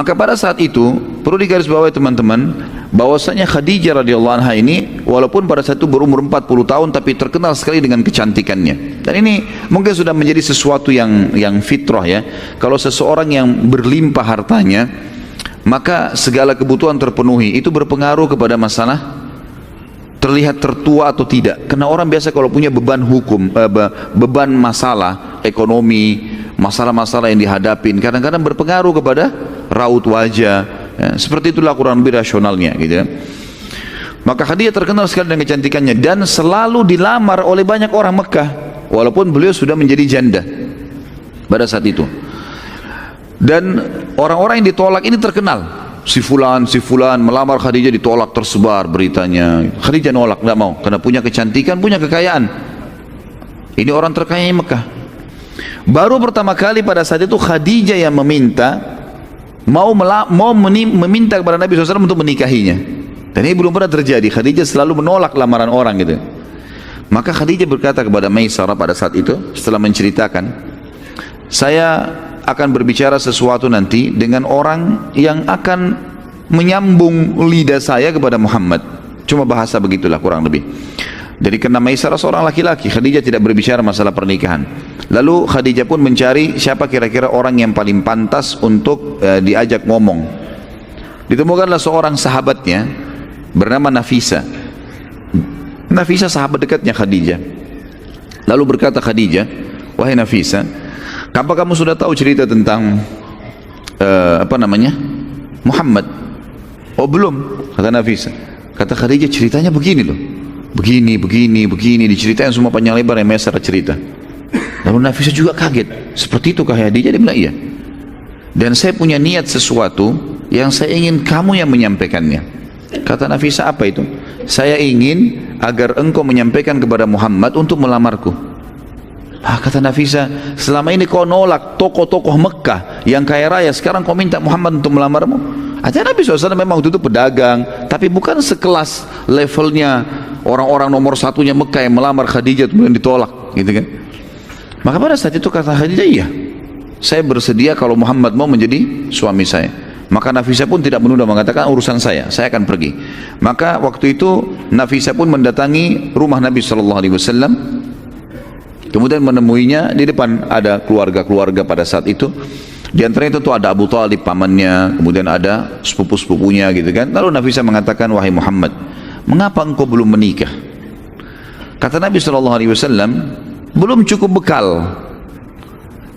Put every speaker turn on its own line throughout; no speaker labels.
Maka pada saat itu perlu digarisbawahi teman-teman, bahwasanya Khadijah radhiyallahu anha ini walaupun pada saat itu berumur 40 tahun tapi terkenal sekali dengan kecantikannya. Dan ini mungkin sudah menjadi sesuatu yang fitrah ya. Kalau seseorang yang berlimpah hartanya, maka segala kebutuhan terpenuhi, itu berpengaruh kepada masalah terlihat tertua atau tidak. Karena orang biasa kalau punya beban hukum, beban masalah ekonomi, masalah-masalah yang dihadapin, kadang-kadang berpengaruh kepada raut wajah ya. Seperti itulah kurang lebih rasionalnya gitu ya. Maka Khadijah terkenal sekali dengan kecantikannya dan selalu dilamar oleh banyak orang Mekah walaupun beliau sudah menjadi janda pada saat itu. Dan orang-orang yang ditolak ini terkenal, si fulan melamar Khadijah, ditolak, tersebar beritanya. Khadijah nolak, tidak mau, karena punya kecantikan, punya kekayaan. Ini orang terkaya di Mekah. Baru pertama kali pada saat itu Khadijah yang meminta, meminta kepada Nabi SAW untuk menikahinya. Dan ini belum pernah terjadi. Khadijah selalu menolak lamaran orang gitu. Maka Khadijah berkata kepada Maisarah pada saat itu, setelah menceritakan, saya akan berbicara sesuatu nanti dengan orang yang akan menyambung lidah saya kepada Muhammad. Cuma bahasa begitulah kurang lebih. Jadi karena Maisarah seorang laki-laki, Khadijah tidak berbicara masalah pernikahan. Lalu Khadijah pun mencari siapa kira-kira orang yang paling pantas untuk diajak ngomong. Ditemukanlah seorang sahabatnya bernama Nafisa. Nafisa sahabat dekatnya Khadijah. Lalu berkata Khadijah, wahai Nafisa, apa kamu sudah tahu cerita tentang Muhammad? Oh belum, kata Nafisa. Kata Khadijah, ceritanya begini loh, begini, diceritain semua panjang lebar yang Maisarah cerita. Lalu Nafisa juga kaget, seperti itu kah Khadijah? Dia bilang iya. Dan saya punya niat sesuatu yang saya ingin kamu yang menyampaikannya. Kata Nafisa, apa itu? Saya ingin agar engkau menyampaikan kepada Muhammad untuk melamarku. Kata Nafisa, selama ini kau nolak tokoh-tokoh Mekah yang kaya raya, sekarang kau minta Muhammad untuk melamarmu. Artinya Nabi SAW memang waktu itu pedagang, tapi bukan sekelas levelnya orang-orang nomor satunya Mekah yang melamar Khadijah kemudian ditolak gitu kan. Maka pada saat itu kata Khadijah, iya, saya bersedia kalau Muhammad mau menjadi suami saya. Maka Nafisa pun tidak menunda, mengatakan urusan saya akan pergi. Maka waktu itu Nafisa pun mendatangi rumah Nabi SAW, kemudian menemuinya. Di depan ada keluarga-keluarga pada saat itu. Di antaranya tentu ada Abu Talib pamannya, kemudian ada sepupu-sepupunya gitu kan. Lalu Nafisa mengatakan, wahai Muhammad, mengapa engkau belum menikah? Kata Nabi SAW, belum cukup bekal.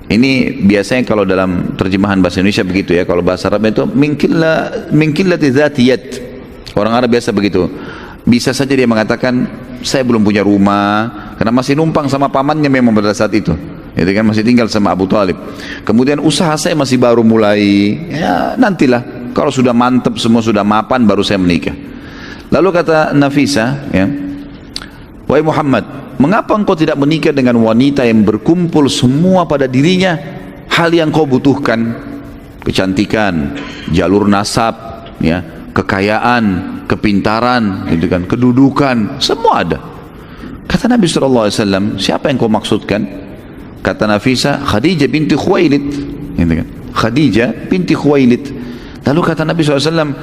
Ini biasanya kalau dalam terjemahan bahasa Indonesia begitu ya. Kalau bahasa Arab itu min qillati dzatiyat. Orang Arab biasa begitu. Bisa saja dia mengatakan saya belum punya rumah karena masih numpang sama pamannya memang pada saat itu. Itu kan masih tinggal sama Abu Talib. Kemudian usaha saya masih baru mulai. Ya nantilah kalau sudah mantap semua sudah mapan baru saya menikah. Lalu kata Nafisa, ya, wahai Muhammad, mengapa engkau tidak menikah dengan wanita yang berkumpul semua pada dirinya hal yang kau butuhkan? Kecantikan, jalur nasab, ya, kekayaan, kepintaran, gitu kan, kedudukan, semua ada. Kata Nabi SAW, siapa yang kau maksudkan? Kata Nafisa, Khadijah binti Khuwailid, gitu kan, Khadijah binti Khuwailid. Lalu kata Nabi SAW,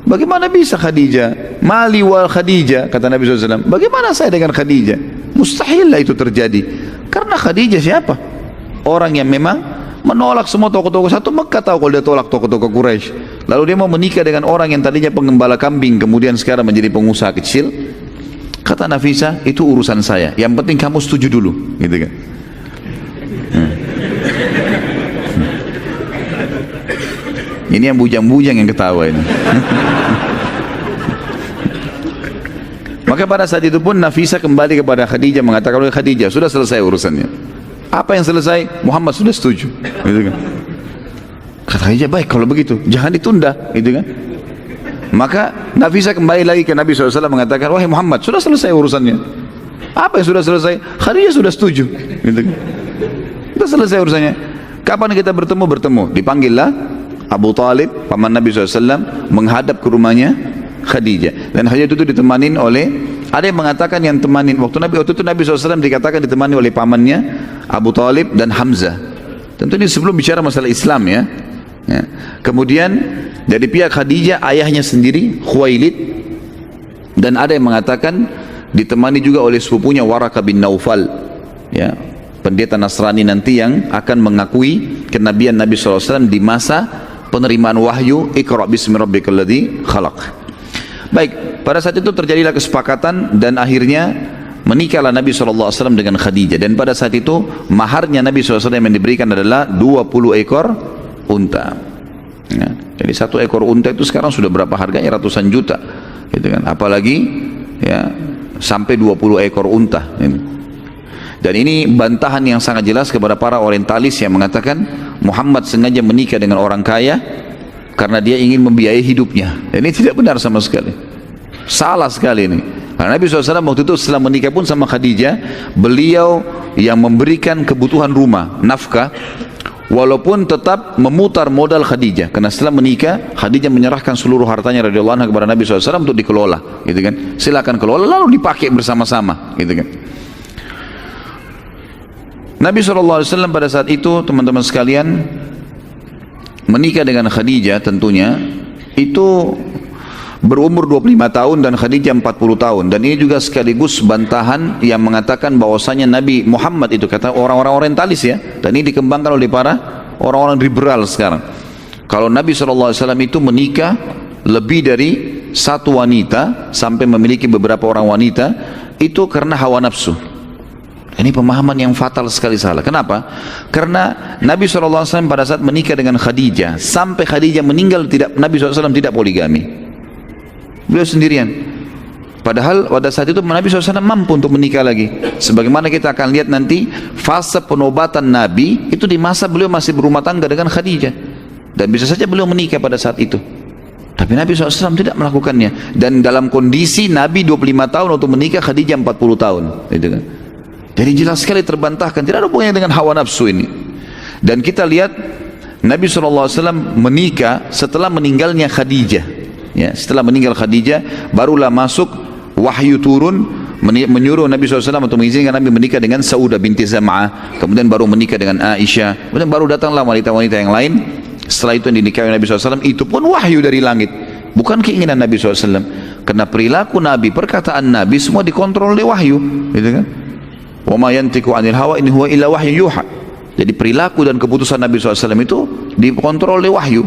bagaimana bisa Khadijah? Mali wal Khadijah, kata Nabi SAW. Bagaimana saya dengan Khadijah? Mustahil lah itu terjadi. Karena Khadijah siapa? Orang yang memang menolak semua tokoh-tokoh satu Mekah. Tahu kalau dia tolak tokoh-tokoh Quraisy. Lalu dia mau menikah dengan orang yang tadinya pengembala kambing, kemudian sekarang menjadi pengusaha kecil. Kata Nafisa, itu urusan saya. Yang penting kamu setuju dulu, gitu kan? Ini yang bujang-bujang yang ketawa ini. Maka pada saat itu pun Nafisa kembali kepada Khadijah mengatakan, oleh Khadijah, sudah selesai urusannya. Apa yang selesai? Muhammad sudah setuju, gitu kan? Kata Khadijah, baik kalau begitu, jangan ditunda, gitu kan? Maka Nafisa kembali lagi ke Nabi SAW mengatakan, wahai Muhammad, sudah selesai urusannya. Apa yang sudah selesai? Khadijah sudah setuju, gitu kan? Sudah selesai urusannya. Kapan kita bertemu? Dipanggillah Abu Talib, paman Nabi SAW, menghadap ke rumahnya Khadijah. Dan Khadijah itu ditemanin oleh, ada yang mengatakan yang temanin, waktu itu Nabi SAW dikatakan ditemani oleh pamannya Abu Talib dan Hamzah. Tentu ini sebelum bicara masalah Islam ya. Ya. Kemudian dari pihak Khadijah ayahnya sendiri Khuwailid, dan ada yang mengatakan ditemani juga oleh sepupunya Waraka bin Naufal, ya, pendeta Nasrani nanti yang akan mengakui kenabian Nabi SAW di masa penerimaan wahyu Iqra bismi rabbikal ladzi khalaq. Baik, pada saat itu terjadilah kesepakatan dan akhirnya menikahlah Nabi SAW dengan Khadijah, dan pada saat itu maharnya Nabi SAW yang diberikan adalah 20 ekor unta. Ya, jadi satu ekor unta itu sekarang sudah berapa harganya? Ratusan juta, gitu kan? Apalagi ya sampai 20 ekor unta. Gitu. Dan ini bantahan yang sangat jelas kepada para orientalis yang mengatakan Muhammad sengaja menikah dengan orang kaya karena dia ingin membiayai hidupnya. Dan ini tidak benar sama sekali. Salah sekali ini. Karena Nabi SAW waktu itu setelah menikah pun sama Khadijah, beliau yang memberikan kebutuhan rumah, nafkah, walaupun tetap memutar modal Khadijah. Karena setelah menikah, Khadijah menyerahkan seluruh hartanya radhiyallahu anha kepada Nabi SAW untuk dikelola, gitu kan? Silakan kelola, lalu dipakai bersama-sama, gitu kan? Nabi SAW pada saat itu, teman-teman sekalian, menikah dengan Khadijah tentunya itu berumur 25 tahun dan Khadijah 40 tahun. Dan ini juga sekaligus bantahan yang mengatakan bahwasanya Nabi Muhammad itu, kata orang-orang orientalis ya, dan ini dikembangkan oleh para orang-orang liberal sekarang, kalau Nabi SAW itu menikah lebih dari satu wanita sampai memiliki beberapa orang wanita, itu karena hawa nafsu. Ini pemahaman yang fatal sekali salah. Kenapa? Karena Nabi SAW pada saat menikah dengan Khadijah sampai Khadijah meninggal, Nabi SAW tidak poligami. Beliau sendirian. Padahal pada saat itu Nabi SAW mampu untuk menikah lagi. Sebagaimana kita akan lihat nanti, fase penobatan Nabi itu di masa beliau masih berumah tangga dengan Khadijah. Dan bisa saja beliau menikah pada saat itu. Tapi Nabi SAW tidak melakukannya. Dan dalam kondisi Nabi 25 tahun untuk menikah, Khadijah 40 tahun. Gitu kan? Jadi jelas sekali terbantahkan, tidak ada hubungannya dengan hawa nafsu ini. Dan kita lihat Nabi SAW menikah setelah meninggalnya Khadijah. Ya, setelah meninggal Khadijah, barulah masuk wahyu turun menyuruh Nabi SAW untuk mengizinkan Nabi menikah dengan Saudah binti Zam'ah, kemudian baru menikah dengan Aisyah, kemudian baru datanglah wanita-wanita yang lain. Setelah itu yang dinikahi Nabi SAW, itu pun wahyu dari langit, bukan keinginan Nabi SAW. Karena perilaku Nabi, perkataan Nabi semua dikontrol oleh wahyu, gitu kan? Wa ma yantiqu 'anil hawa in huwa illa wahyun yuha. Jadi perilaku dan keputusan Nabi SAW itu dikontrol oleh wahyu.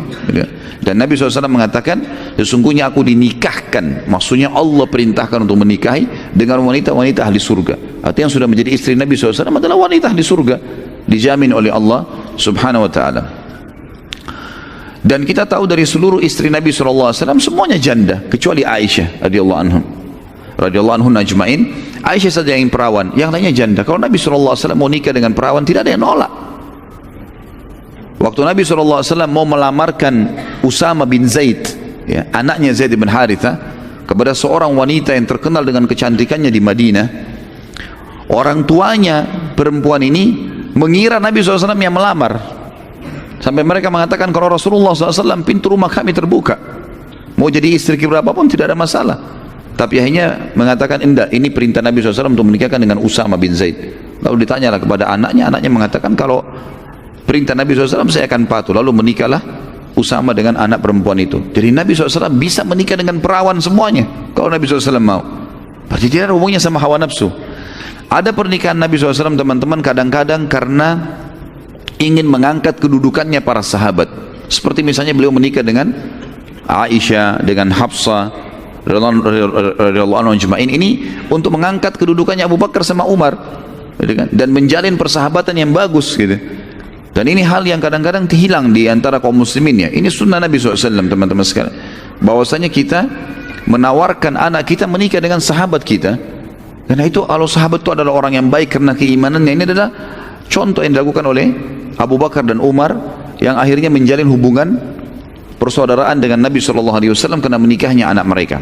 Dan Nabi SAW mengatakan, sesungguhnya aku dinikahkan, maksudnya Allah perintahkan untuk menikahi dengan wanita-wanita ahli surga. Artinya yang sudah menjadi istri Nabi SAW adalah wanita ahli surga, dijamin oleh Allah Subhanahu Wa Taala. Dan kita tahu dari seluruh istri Nabi SAW semuanya janda kecuali Aisyah radhiyallahu anhu ajmain. Aisyah saja yang perawan, yang lainnya janda. Kalau Nabi SAW mau nikah dengan perawan, tidak ada yang nolak. Waktu Nabi SAW mau melamarkan Usama bin Zaid, ya, anaknya Zaid bin Haritha, kepada seorang wanita yang terkenal dengan kecantikannya di Madinah, orang tuanya perempuan ini mengira Nabi SAW yang melamar, sampai mereka mengatakan kalau Rasulullah SAW pintu rumah kami terbuka, mau jadi istri berapapun tidak ada masalah. Tapi akhirnya mengatakan enggak, ini perintah Nabi SAW untuk menikahkan dengan Usama bin Zaid. Lalu ditanyalah kepada anaknya, anaknya mengatakan kalau perintah Nabi SAW saya akan patuh. Lalu menikahlah Usama dengan anak perempuan itu. Jadi Nabi SAW bisa menikah dengan perawan semuanya kalau Nabi SAW mau. Berarti tidak ada hubungannya sama hawa nafsu. Ada pernikahan Nabi SAW teman-teman kadang-kadang karena ingin mengangkat kedudukannya para sahabat. Seperti misalnya beliau menikah dengan Aisyah, dengan Hafsah radhiyallahu anhu ajma'in, ini untuk mengangkat kedudukannya Abu Bakar sama Umar, dan menjalin persahabatan yang bagus gitu. Dan ini hal yang kadang-kadang hilang di antara kaum muslimin ya. Ini sunnah Nabi SAW teman-teman sekalian, bahwasanya kita menawarkan anak kita menikah dengan sahabat kita, karena itu kalau sahabat itu adalah orang yang baik karena keimanannya. Ini adalah contoh yang dilakukan oleh Abu Bakar dan Umar yang akhirnya menjalin hubungan persaudaraan dengan Nabi SAW karena menikahnya anak mereka.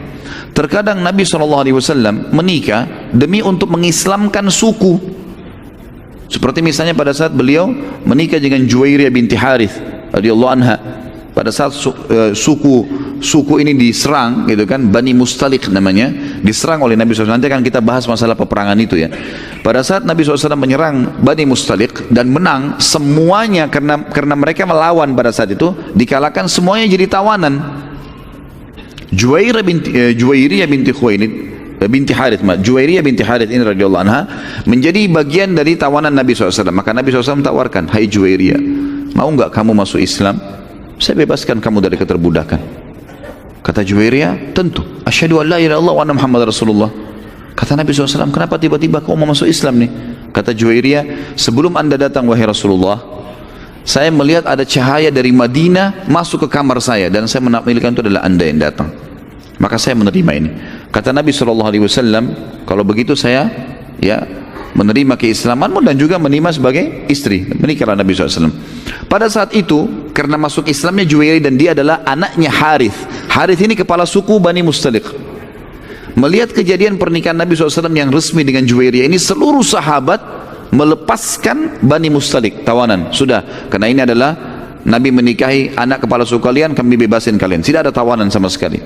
Terkadang Nabi SAW menikah demi untuk mengislamkan suku. Seperti misalnya pada saat beliau menikah dengan Juwairiyah binti Harith radhiyallahu anha, pada saat suku ini diserang gitu kan, Bani Mustalik namanya, diserang oleh Nabi SAW. Nanti akan kita bahas masalah peperangan itu ya. Pada saat Nabi SAW menyerang Bani Mustalik dan menang semuanya, karena mereka melawan pada saat itu, dikalahkan semuanya jadi tawanan. Juwairiyah binti Khuwailid binti Harith, Juwairiyah binti Harith ini radhiyallahu anha menjadi bagian dari tawanan Nabi SAW. Maka Nabi SAW tawarkan, hai Juwairiyah, mau enggak kamu masuk Islam? Saya bebaskan kamu dari keterbudakan. Kata Juwairiyah, tentu. Asyhadu an la ilaha illallah wa anna Muhammad Rasulullah. Kata Nabi SAW, kenapa tiba-tiba kamu mau masuk Islam nih? Kata Juwairiyah, sebelum anda datang wahai Rasulullah, saya melihat ada cahaya dari Madinah masuk ke kamar saya, dan saya menampilkan itu adalah anda yang datang. Maka saya menerima ini. Kata Nabi SAW, kalau begitu saya ya menerima keislamanmu dan juga menerima sebagai istri. Menikahlah Nabi SAW. Pada saat itu, karena masuk Islamnya Juwairiyah dan dia adalah anaknya Harith. Harith ini kepala suku Bani Mustalik. Melihat kejadian pernikahan Nabi SAW yang resmi dengan Juwairiyah ini, seluruh sahabat melepaskan Bani Mustalik, tawanan. Sudah, karena ini adalah Nabi menikahi anak kepala suku kalian, kami bebasin kalian. Tidak ada tawanan sama sekali.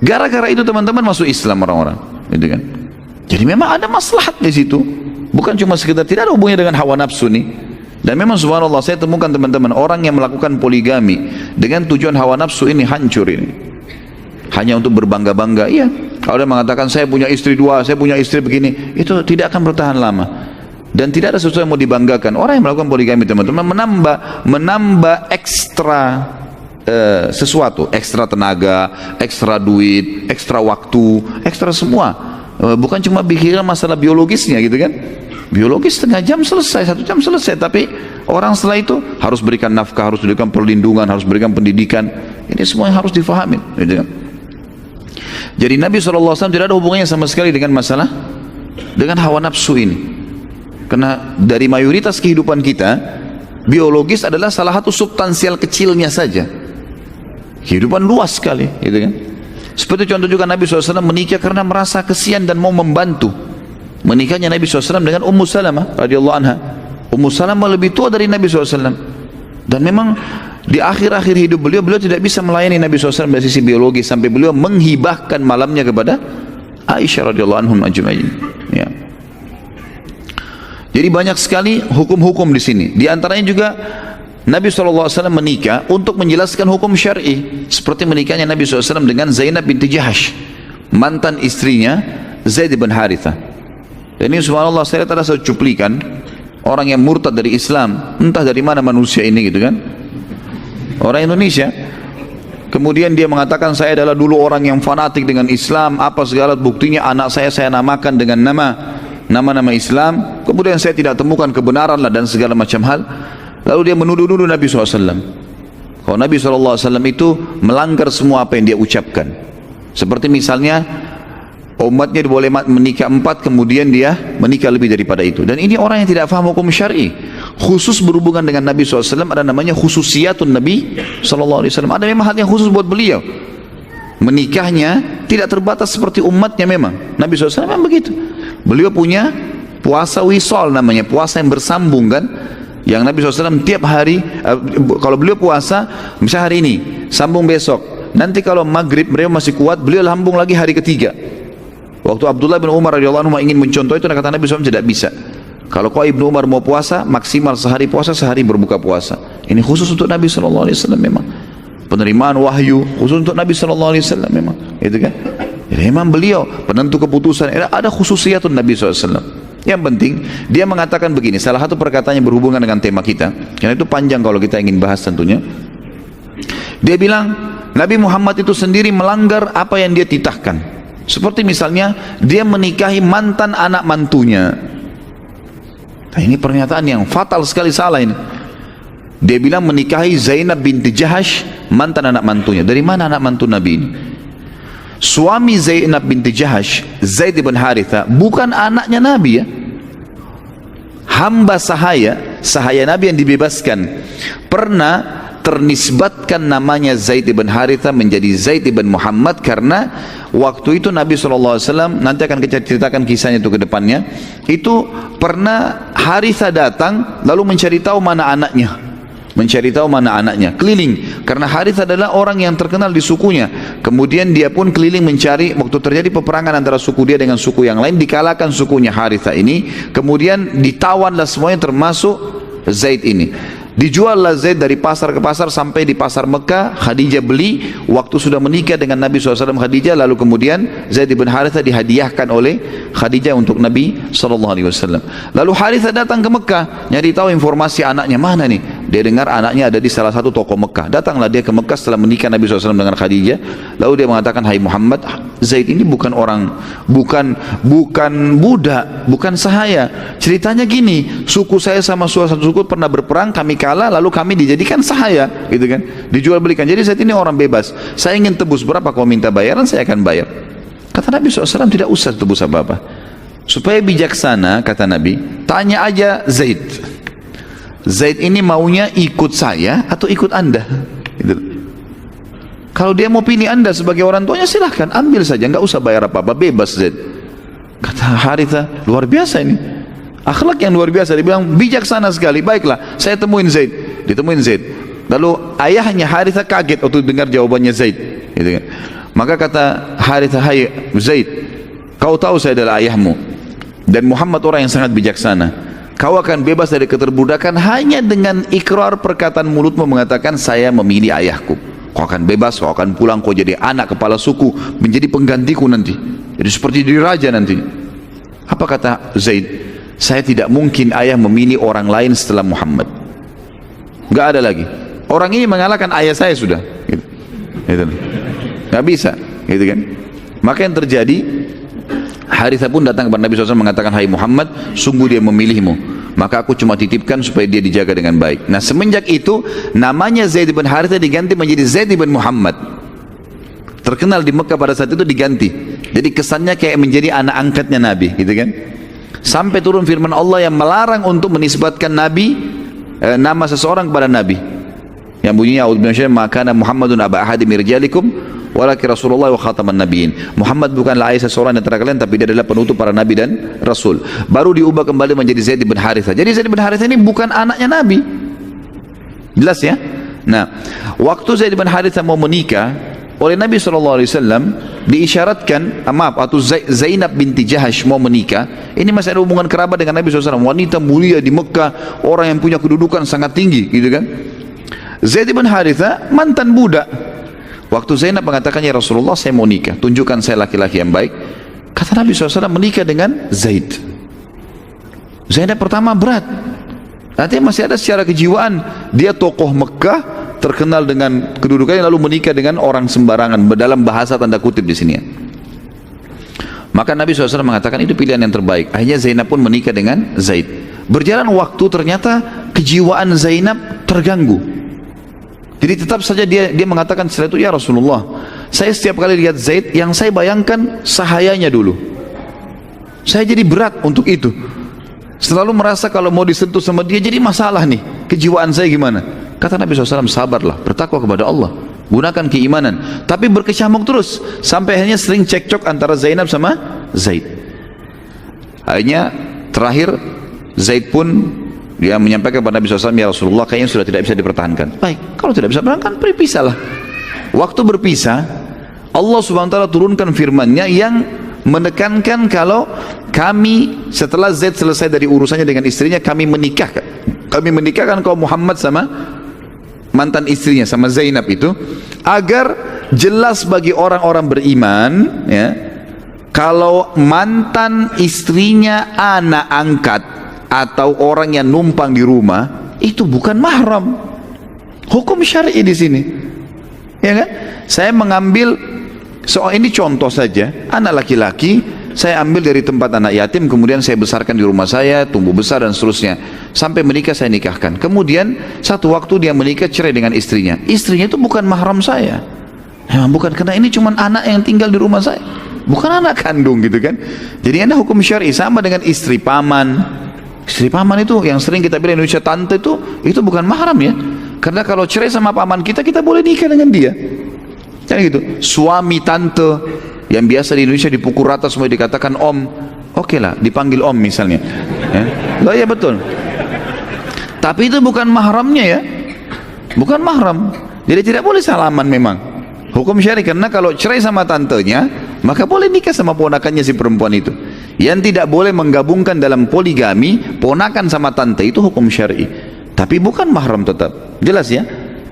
Gara-gara itu teman-teman masuk Islam orang-orang, gitu kan? Jadi memang ada maslahat di situ. Bukan cuma sekedar, tidak ada hubungannya dengan hawa nafsu nih. Dan memang subhanallah, saya temukan teman-teman orang yang melakukan poligami dengan tujuan hawa nafsu ini hancur ini. Hanya untuk berbangga-bangga. Iya, kalau dia mengatakan saya punya istri dua, saya punya istri begini, itu tidak akan bertahan lama. Dan tidak ada sesuatu yang mau dibanggakan. Orang yang melakukan poligami teman-teman menambah ekstra sesuatu, ekstra tenaga, ekstra duit, ekstra waktu, ekstra semua. Bukan cuma pikiran masalah biologisnya gitu kan. Biologis setengah jam selesai, 1 jam selesai, tapi orang setelah itu harus berikan nafkah, harus berikan perlindungan, harus berikan pendidikan. Ini semua yang harus difahami gitu kan. Jadi Nabi SAW tidak ada hubungannya sama sekali dengan masalah dengan hawa nafsu ini. Karena dari mayoritas kehidupan kita, biologis adalah salah satu substansial kecilnya saja. Kehidupan luas sekali gitu kan. Seperti contoh juga Nabi SAW menikah karena merasa kesian dan mau membantu. Menikahnya Nabi SAW dengan Ummu Salamah radhiyallahu anha. Ummu Salamah lebih tua dari Nabi SAW. Dan memang di akhir-akhir hidup beliau tidak bisa melayani Nabi SAW dari sisi biologis, sampai beliau menghibahkan malamnya kepada Aisyah radhiyallahu anhum ajma'in. Ya. Jadi banyak sekali hukum-hukum di sini. Di antaranya juga Nabi SAW menikah untuk menjelaskan hukum syar'i, seperti menikahnya Nabi SAW dengan Zainab binti Jahash, mantan istrinya Zaid bin Harithah. Dan ini subhanallah, saya lihat ada satu cuplikan orang yang murtad dari Islam, entah dari mana manusia ini gitu kan, orang Indonesia. Kemudian dia mengatakan, saya adalah dulu orang yang fanatik dengan Islam, apa segala, buktinya anak saya namakan dengan nama-nama Islam. Kemudian saya tidak temukan kebenaran lah dan segala macam hal. Lalu dia menuduh-nuduh Nabi SAW. Kalau Nabi SAW itu melanggar semua apa yang dia ucapkan. Seperti misalnya umatnya boleh menikah 4, kemudian dia menikah lebih daripada itu. Dan ini orang yang tidak faham hukum syar'i. Khusus berhubungan dengan Nabi SAW ada namanya khususiyatun Nabi SAW. Ada memang hal yang khusus buat beliau. Menikahnya tidak terbatas seperti umatnya memang. Nabi SAW memang begitu. Beliau punya puasa wisol namanya, puasa yang bersambung kan. Yang Nabi SAW tiap hari, kalau beliau puasa, misalnya hari ini, sambung besok. Nanti kalau maghrib beliau masih kuat, beliau sambung lagi hari ketiga. Waktu Abdullah bin Umar radhiyallahu anhu ingin mencontoh itu, kata Nabi SAW tidak bisa. Kalau kau Ibnu Umar mau puasa, maksimal sehari puasa, sehari berbuka puasa. Ini khusus untuk Nabi SAW memang. Penerimaan wahyu khusus untuk Nabi SAW memang. Itu kan? Jadi memang beliau penentu keputusan. Ada khususiyatun Nabi SAW. Yang penting dia mengatakan begini, salah satu perkataan yang berhubungan dengan tema kita, karena itu panjang kalau kita ingin bahas tentunya. Dia bilang Nabi Muhammad itu sendiri melanggar apa yang dia titahkan. Seperti misalnya dia menikahi mantan anak mantunya. Nah, ini pernyataan yang fatal sekali, salah ini. Dia bilang menikahi Zainab binti Jahash, mantan anak mantunya. Dari mana anak mantu Nabi ini? Suami Zainab binti Jahash, Zaid bin Harithah, bukan anaknya Nabi ya. Hamba sahaya Nabi yang dibebaskan. Pernah ternisbatkan namanya Zaid bin Harithah menjadi Zaid bin Muhammad karena waktu itu Nabi SAW, nanti akan kita ceritakan kisahnya itu ke depannya, itu pernah Harithah datang lalu mencari tahu mana anaknya. mencari tahu mana anaknya, keliling, karena Harith adalah orang yang terkenal di sukunya. Kemudian dia pun keliling mencari. Waktu terjadi peperangan antara suku dia dengan suku yang lain, dikalahkan sukunya Harithah ini, kemudian ditawanlah semuanya termasuk Zaid ini. Dijuallah Zaid dari pasar ke pasar sampai di pasar Mekah. Khadijah beli. Waktu sudah menikah dengan Nabi SAW Khadijah, lalu kemudian Zaid bin Harithah dihadiahkan oleh Khadijah untuk Nabi SAW. Lalu Harithah datang ke Mekah, nyari tahu informasi anaknya mana nih. Dia dengar anaknya ada di salah satu toko Mekah. Datanglah dia ke Mekah setelah menikah Nabi SAW dengan Khadijah. Lalu dia mengatakan, hai Muhammad, Zaid ini bukan orang, bukan budak, bukan sahaya. Ceritanya gini, suku saya sama suatu suku pernah berperang, kami kalah, lalu kami dijadikan sahaya, gitu kan, dijual belikan. Jadi Zaid ini orang bebas. Saya ingin tebus, berapa kau minta bayaran, saya akan bayar. Kata Nabi SAW, tidak usah tebus apa-apa. Supaya bijaksana, kata Nabi, tanya aja Zaid. Zaid ini maunya ikut saya atau ikut anda, gitu. Kalau dia mau pilih anda sebagai orang tuanya, silahkan ambil saja, nggak usah bayar apa-apa, bebas Zaid. Kata Harithah, luar biasa ini, akhlak yang luar biasa. Dia bilang bijaksana sekali. Baiklah, saya temuin Zaid. Ditemuin Zaid. Lalu ayahnya Harithah kaget waktu dengar jawabannya Zaid, gitu kan. Maka kata Harithah, hai Zaid, kau tahu saya adalah ayahmu dan Muhammad orang yang sangat bijaksana. Kau akan bebas dari keterbudakan hanya dengan ikrar perkataan mulutmu mengatakan saya memilih ayahku. Kau akan bebas, kau akan pulang, kau jadi anak kepala suku, menjadi penggantiku nanti. Jadi seperti diri raja nanti. Apa kata Zaid? Saya tidak mungkin ayah memilih orang lain setelah Muhammad. Gak ada lagi. Orang ini mengalahkan ayah saya sudah. Gitu. Gak bisa, gitu kan? Maka yang terjadi, Harithah pun datang kepada Nabi SAW mengatakan, hai Muhammad, sungguh dia memilihmu, maka aku cuma titipkan supaya dia dijaga dengan baik. Nah semenjak itu namanya Zaid bin Harithah diganti menjadi Zaid bin Muhammad. Terkenal di Mekah pada saat itu diganti. Jadi kesannya kayak menjadi anak angkatnya Nabi, gitu kan? Sampai turun firman Allah yang melarang untuk menisbatkan Nabi, nama seseorang kepada Nabi, yang bunyinya a'udzubillahi maka Muhammadun aba ahadi min rijalikum walakin Rasulullah wa khataman nabiyyin. Muhammad bukanlah ayah seseorang di antara kalian, tapi dia adalah penutup para nabi dan rasul. Baru diubah kembali menjadi Zaid bin Harithah. Jadi Zaid bin Harithah ini bukan anaknya Nabi. Jelas ya? Nah, waktu Zaid bin Harithah mau menikah oleh Nabi SAW diisyaratkan, atau Zainab binti Jahash mau menikah. Ini masih ada hubungan kerabat dengan Nabi SAW. Wanita mulia di Mekah, orang yang punya kedudukan sangat tinggi, gitu kan? Zaid bin Harithah mantan budak. Waktu Zainab mengatakan, ya Rasulullah saya mau nikah, tunjukkan saya laki-laki yang baik. Kata Nabi SAW, menikah dengan Zaid. Zainab pertama berat, artinya masih ada secara kejiwaan, dia tokoh Mekah, terkenal dengan kedudukannya, lalu menikah dengan orang sembarangan, dalam bahasa tanda kutip di sini ya. Maka Nabi SAW mengatakan itu pilihan yang terbaik. Akhirnya Zainab pun menikah dengan Zaid. Berjalan waktu, ternyata kejiwaan Zainab terganggu. Jadi tetap saja dia mengatakan setelah itu, ya Rasulullah, saya setiap kali lihat Zaid, yang saya bayangkan sahayanya dulu. Saya jadi berat untuk itu. Selalu merasa kalau mau disentuh sama dia jadi masalah nih. Kejiwaan saya gimana? Kata Nabi SAW, sabarlah, bertakwa kepada Allah, gunakan keimanan, tapi berkecamuk terus, sampai akhirnya sering cekcok antara Zainab sama Zaid. Akhirnya terakhir Zaid pun dia menyampaikan kepada Nabi SAW, ya Rasulullah, kayaknya sudah tidak bisa dipertahankan. Baik, kalau tidak bisa dipertahankan, berpisahlah. Waktu berpisah, Allah SWT turunkan firman-Nya yang menekankan kalau kami setelah Zaid selesai dari urusannya dengan istrinya, kami menikahkan kaum Muhammad sama mantan istrinya, sama Zainab itu, agar jelas bagi orang-orang beriman ya, kalau mantan istrinya anak angkat atau orang yang numpang di rumah itu bukan mahram. Hukum syar'i di sini, ya kan? Saya mengambil soal ini contoh saja, anak laki-laki saya ambil dari tempat anak yatim, kemudian saya besarkan di rumah saya, tumbuh besar dan seterusnya, sampai menikah saya nikahkan. Kemudian satu waktu dia menikah, cerai dengan istrinya. Istrinya itu bukan mahram saya, bukan, karena ini cuma anak yang tinggal di rumah saya, bukan anak kandung, gitu kan? Jadi ada hukum syar'i. Sama dengan istri paman. Istri paman itu yang sering kita bilang Indonesia tante, itu bukan mahram ya, karena kalau cerai sama paman kita boleh nikah dengan dia. Jadi gitu. Suami tante yang biasa di Indonesia dipukul rata semua dikatakan om, oke lah dipanggil om misalnya ya. Loh ya betul, tapi itu bukan mahramnya ya. bukan mahram. Jadi tidak boleh salaman memang. Hukum syar'i, karena kalau cerai sama tantenya, maka boleh nikah sama ponakannya si perempuan itu. Yang tidak boleh menggabungkan dalam poligami ponakan sama tante itu hukum syar'i. Tapi bukan mahram tetap. Jelas ya?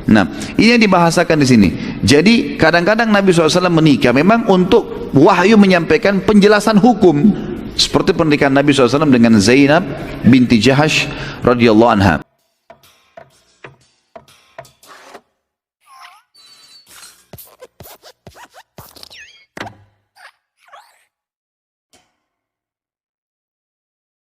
Nah, ini yang dibahasakan di sini. Jadi kadang-kadang Nabi SAW menikah memang untuk wahyu menyampaikan penjelasan hukum. Seperti pernikahan Nabi SAW dengan Zainab binti Jahash radhiyallahu anha.